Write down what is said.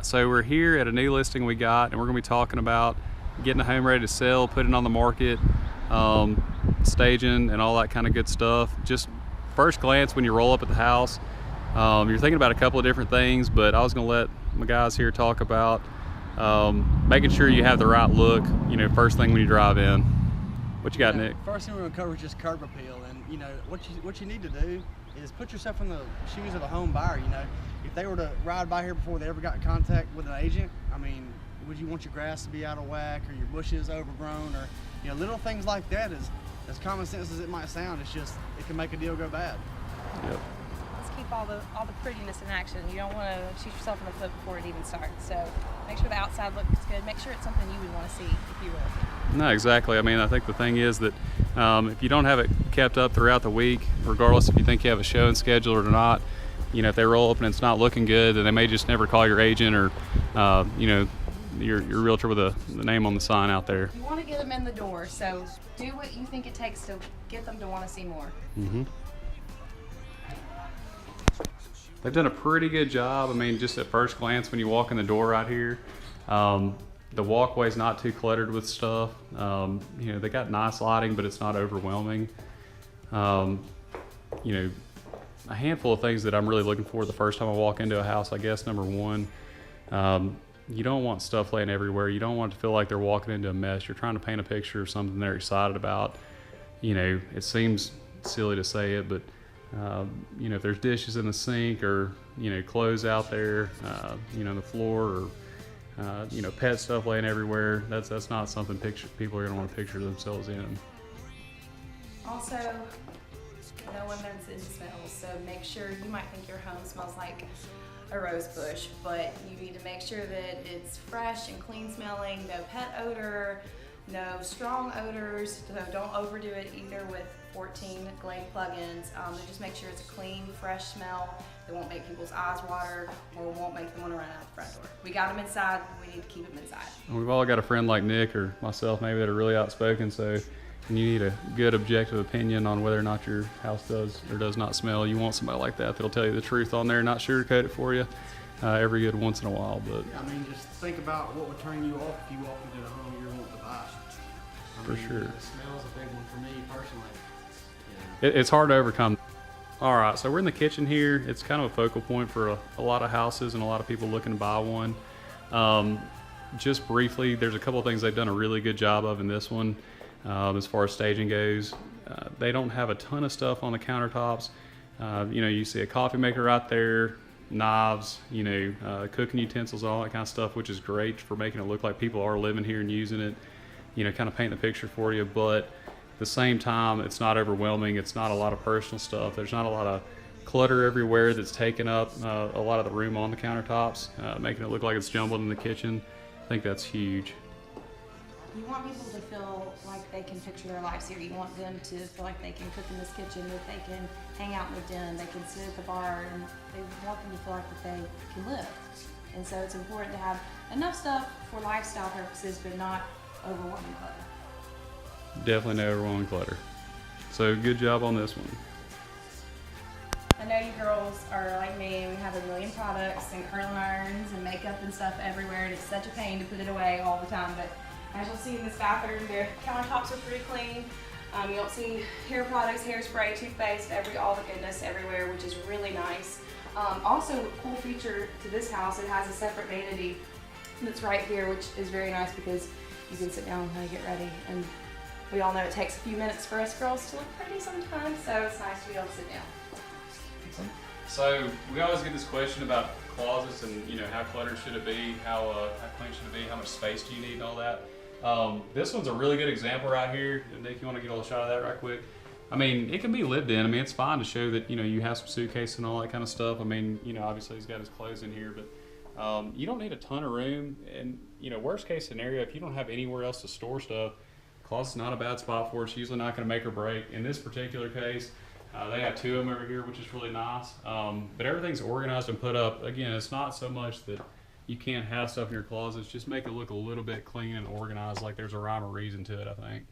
So we're here at a new listing we got, and we're going to be talking about getting a home ready to sell, putting it on the market, staging, and all that kind of good stuff. Just first glance when you roll up at the house, you're thinking about a couple of different things, but I was going to let my guys here talk about making sure you have the right look, first thing when you drive in. What you got, Nick? First thing we're going to cover is just curb appeal, and what you need to do is put yourself in the shoes of a home buyer. If they were to ride by here before they ever got in contact with an agent, would you want your grass to be out of whack or your bushes overgrown, or little things like that? Is as common sense as it might sound, it can make a deal go bad. Yep. Let's keep all the prettiness in action. You don't want to shoot yourself in the foot before it even starts. So make sure the outside looks good. Make sure it's something you would want to see if you were. No, exactly. I think the thing is that if you don't have it kept up throughout the week, regardless if you think you have a showing scheduled or not, if they roll up and it's not looking good, then they may just never call your agent or, your realtor with the name on the sign out there. You want to get them in the door, so do what you think it takes to get them to want to see more. Mm-hmm. They've done a pretty good job. Just at first glance when you walk in the door right here, the walkway's not too cluttered with stuff. They got nice lighting, but it's not overwhelming. A handful of things that I'm really looking for the first time I walk into a house, I guess. Number one, you don't want stuff laying everywhere. You don't want it to feel like they're walking into a mess. You're trying to paint a picture of something they're excited about. It seems silly to say it, but if there's dishes in the sink or, clothes out there, on the floor, or, pet stuff laying everywhere, that's not something people are going to want to picture themselves in. Also, no one knows it smells, so make sure, you might think your home smells like a rose bush, but you need to make sure that it's fresh and clean smelling, no pet odor, no strong odors, so don't overdo it either with 14 Glade plugins. Just make sure it's a clean, fresh smell that won't make people's eyes water or won't make them want to run out the front door. We got them inside, we need to keep them inside. We've all got a friend like Nick or myself maybe that are really outspoken, so you need a good objective opinion on whether or not your house does or does not smell. You want somebody like that'll tell you the truth on there, not sugarcoat it for you every good once in a while. But just think about what would turn you off if you walk into the home you're wanting to buy. For sure. The smell's a big one for me personally. It's hard to overcome. All right, so we're in the kitchen here. It's kind of a focal point for a lot of houses and a lot of people looking to buy one. Just briefly, there's a couple of things they've done a really good job of in this one. As far as staging goes, they don't have a ton of stuff on the countertops. You see a coffee maker right there, knives, cooking utensils, all that kind of stuff, which is great for making it look like people are living here and using it, kind of paint the picture for you. But at the same time, it's not overwhelming. It's not a lot of personal stuff. There's not a lot of clutter everywhere that's taking up a lot of the room on the countertops, making it look like it's jumbled in the kitchen. I think that's huge. You want people to feel like they can picture their lives here. You want them to feel like they can cook in this kitchen, that they can hang out in the den, they can sit at the bar, and they want them to feel like that they can live. And so it's important to have enough stuff for lifestyle purposes, but not overwhelming clutter. Definitely no overwhelming clutter. So good job on this one. I know you girls are like me, we have a million products and curling irons and makeup and stuff everywhere, and it's such a pain to put it away all the time. But as you'll see in this bathroom, the countertops are pretty clean. You don't see hair products, hairspray, toothpaste, all the goodness everywhere, which is really nice. Also, a cool feature to this house, it has a separate vanity that's right here, which is very nice because you can sit down while you get ready. And we all know it takes a few minutes for us girls to look pretty sometimes, so it's nice to be able to sit down. So we always get this question about closets and how cluttered should it be, how clean should it be, how much space do you need and all that. This one's a really good example right here. Nick, you want to get a little shot of that right quick? It can be lived in. It's fine to show that you have some suitcases and all that kind of stuff. Obviously he's got his clothes in here, but you don't need a ton of room. And worst case scenario, if you don't have anywhere else to store stuff, closet's not a bad spot for it. It's usually not going to make or break. In this particular case, they have two of them over here, which is really nice. But everything's organized and put up. Again, it's not so much that you can't have stuff in your closets. Just make it look a little bit clean and organized, like there's a rhyme or reason to it, I think.